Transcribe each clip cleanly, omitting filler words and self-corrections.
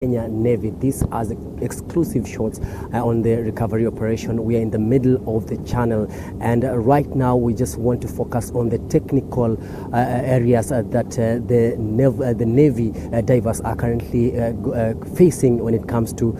Kenya Navy. These are the exclusive shots on the recovery operation. We are in the middle of the channel, and right now we just want to focus on the technical areas that the Navy divers are currently facing when it comes to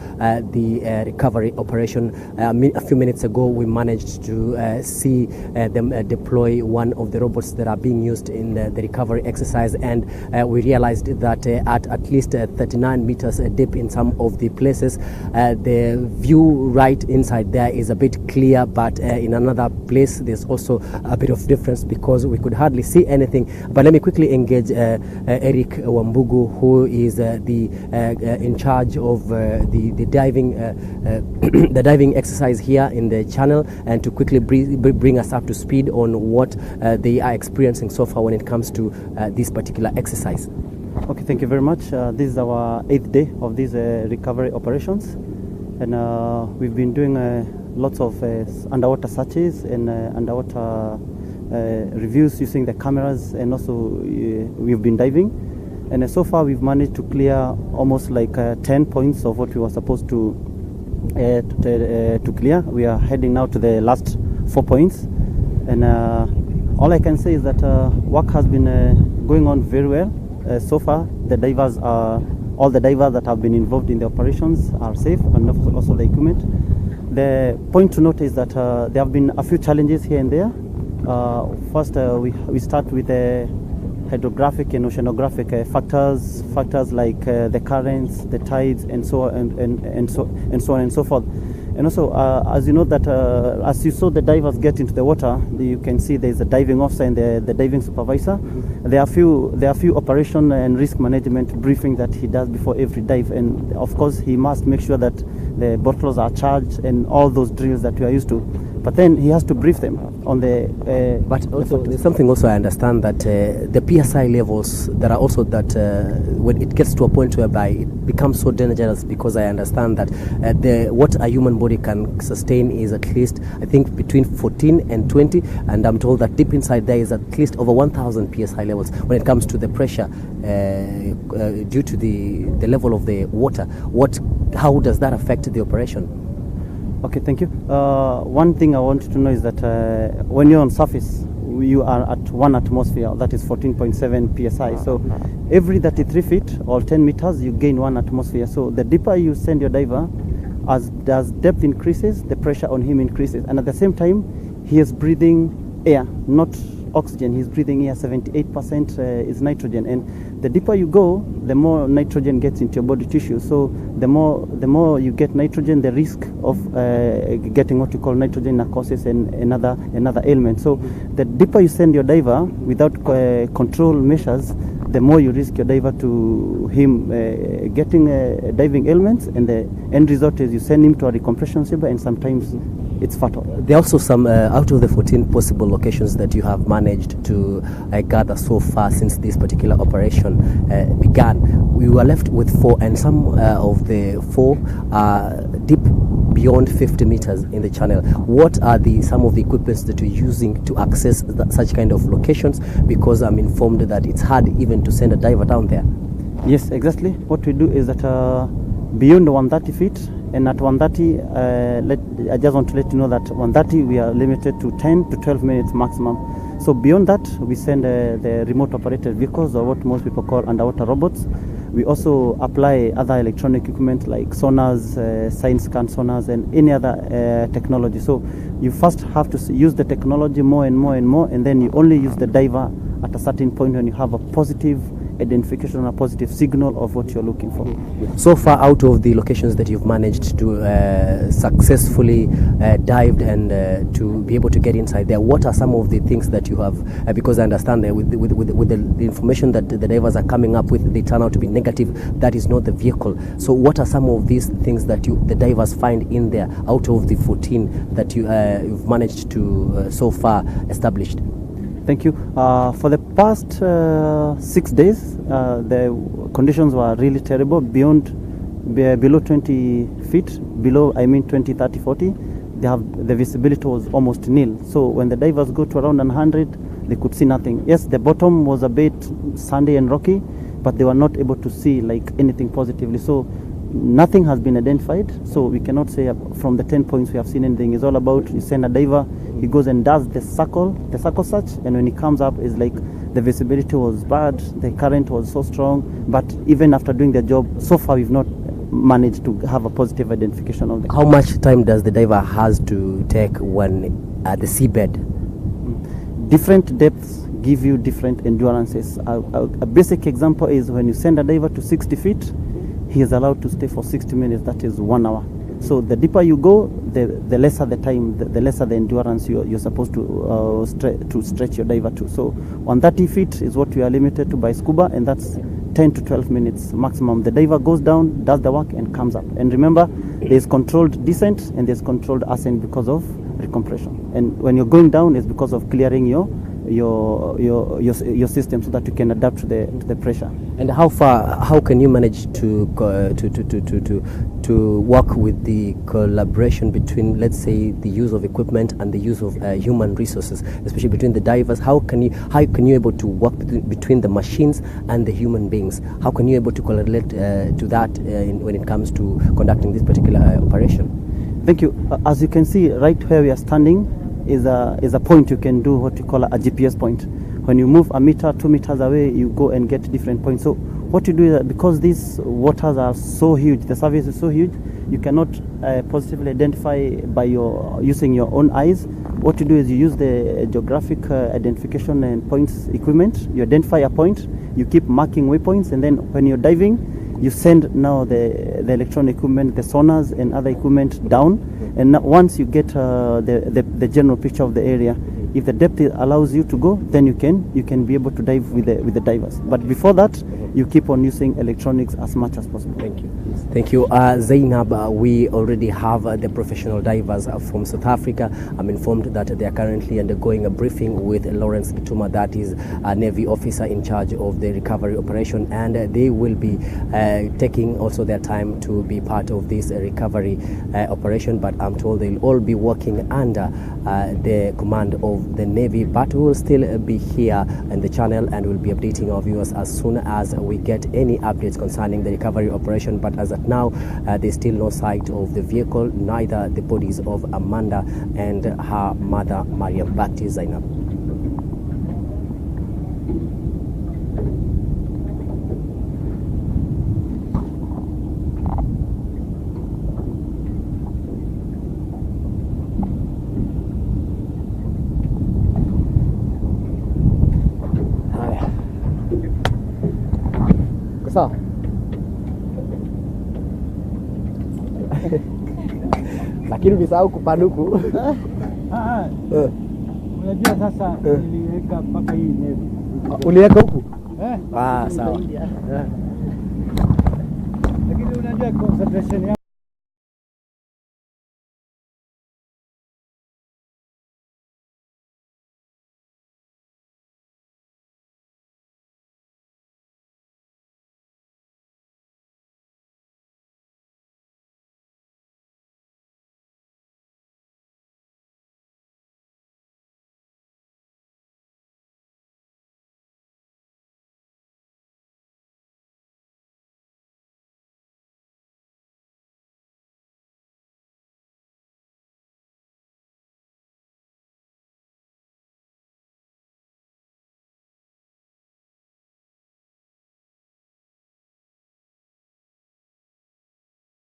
the recovery operation. A few minutes ago, we managed to see them deploy one of the robots that are being used in the recovery exercise, and we realized that at least 39 meters deep in some of the places, the view right inside there is a bit clear, but in another place there's also a bit of difference because we could hardly see anything. But let me quickly engage Eric Wambugu, who is in charge of the diving the diving exercise here in the channel, and to quickly bring us up to speed on what they are experiencing so far when it comes to this particular exercise. Okay, thank you very much. This is our 8th day of these recovery operations, and we've been doing lots of underwater searches and underwater reviews using the cameras, and also we've been diving, and so far we've managed to clear almost like 10 points of what we were supposed to clear. We are heading now to the last 4 points, and all I can say is that work has been going on very well. So far, all the divers that have been involved in the operations are safe, and also the equipment. The point to note is that there have been a few challenges here and there. First, we start with the hydrographic and oceanographic factors like the currents, the tides, and so on and so on and so forth. And also, as you know that as you saw the divers get into the water, you can see there's a diving officer and the diving supervisor. Mm-hmm. There are few operation and risk management briefing that he does before every dive, and of course he must make sure that the bottles are charged and all those drills that we are used to. But then he has to brief them on the. But also, there's something also I understand that the PSI levels, there are also that when it gets to a point whereby it becomes so dangerous, because I understand that what a human body can sustain is at least, I think, between 14 and 20, and I'm told that deep inside there is at least over 1,000 PSI levels when it comes to the pressure due to the level of the water. How does that affect the operation? Okay, thank you. One thing I want you to know is that when you're on surface, you are at 1 atmosphere, that is 14.7 psi. So every 33 feet or 10 meters, you gain 1 atmosphere. So the deeper you send your diver, as depth increases, the pressure on him increases. And at the same time, he is breathing air, not oxygen. He's breathing air. 78% is nitrogen, and the deeper you go, the more nitrogen gets into your body tissue. So the more you get nitrogen, the risk of getting what you call nitrogen narcosis and another ailment. So the deeper you send your diver without control measures, the more you risk your diver to him getting diving ailments, and the end result is you send him to a recompression chamber, and sometimes it's fatal. There are also some out of the 14 possible locations that you have managed to gather so far since this particular operation began. We were left with 4, and some of the 4 are deep beyond 50 meters in the channel. What are some of the equipments that you're using to access such kind of locations? Because I'm informed that it's hard even to send a diver down there. Yes, exactly. What we do is that beyond 130 feet, and at 130, I just want to let you know that 130 we are limited to 10 to 12 minutes maximum. So beyond that, we send the remote operated vehicles, or what most people call underwater robots. We also apply other electronic equipment like sonars, side scan sonars, and any other technology. So you first have to use the technology more and more and more, and then you only use the diver at a certain point when you have a positive identification, a positive signal of what you're looking for. So far, out of the locations that you've managed to successfully dived and to be able to get inside there, what are some of the things that you have? Because I understand that with the information that the divers are coming up with, they turn out to be negative. That is not the vehicle. So what are some of these things that the divers find in there out of the 14 that you've managed to so far established? Thank you. For the past 6 days, the conditions were really terrible. Below 20 feet, below, I mean 20, 30, 40, the visibility was almost nil. So when the divers go to around 100, they could see nothing. Yes, the bottom was a bit sandy and rocky, but they were not able to see like anything positively. So nothing has been identified, so we cannot say from the 10 points we have seen anything. It's all about you send a diver, he goes and does the circle search, and when he comes up, it's like the visibility was bad, the current was so strong, but even after doing the job, so far we've not managed to have a positive identification of the. How much time does the diver has to take when at the seabed? Different depths give you different endurances. A basic example is when you send a diver to 60 feet, he is allowed to stay for 60 minutes, that is 1 hour. So the deeper you go, the lesser the time, the lesser the endurance you're supposed to stretch your diver to. So 130 feet is what we are limited to by scuba, and that's 10 to 12 minutes maximum. The diver goes down, does the work, and comes up. And remember, there's controlled descent and there's controlled ascent because of recompression. And when you're going down, it's because of clearing your system so that you can adapt to the pressure. And how can you manage to work with the collaboration between, let's say, the use of equipment and the use of human resources, especially between the divers? How can you able to work between the machines and the human beings? How can you able to correlate to that when it comes to conducting this particular operation? Thank you. As you can see, right where we are standing is a point you can do what you call a GPS point. When you move a meter, 2 meters away, you go and get different points. So what you do is that because these waters are so huge, the surface is so huge, you cannot positively identify by using your own eyes. What you do is you use the geographic identification and points equipment. You identify a point, you keep marking waypoints, and then when you're diving, you send now the electronic equipment, the sonars and other equipment down, and once you get the general picture of the area, if the depth allows you to go, then you can be able to dive with the divers. But before that, you keep on using electronics as much as possible. Thank you. Thank you. Zainab, we already have the professional divers from South Africa. I'm informed that they are currently undergoing a briefing with Lawrence Gituma, that is a Navy officer in charge of the recovery operation, and they will be taking also their time to be part of this recovery operation. But I'm told they'll all be working under the command of the Navy, but we will still be here in the channel and we'll be updating our viewers as soon as we get any updates concerning the recovery operation. But as of now, there's still no sight of the vehicle, neither the bodies of Amanda and her mother, Mariam. Back to Zainab. Sawa. Lakini umesahau kupanuku. Unajua sasa niliweka mpaka hii neve. Uliweka huku? Sawa. Lakini unajua concentration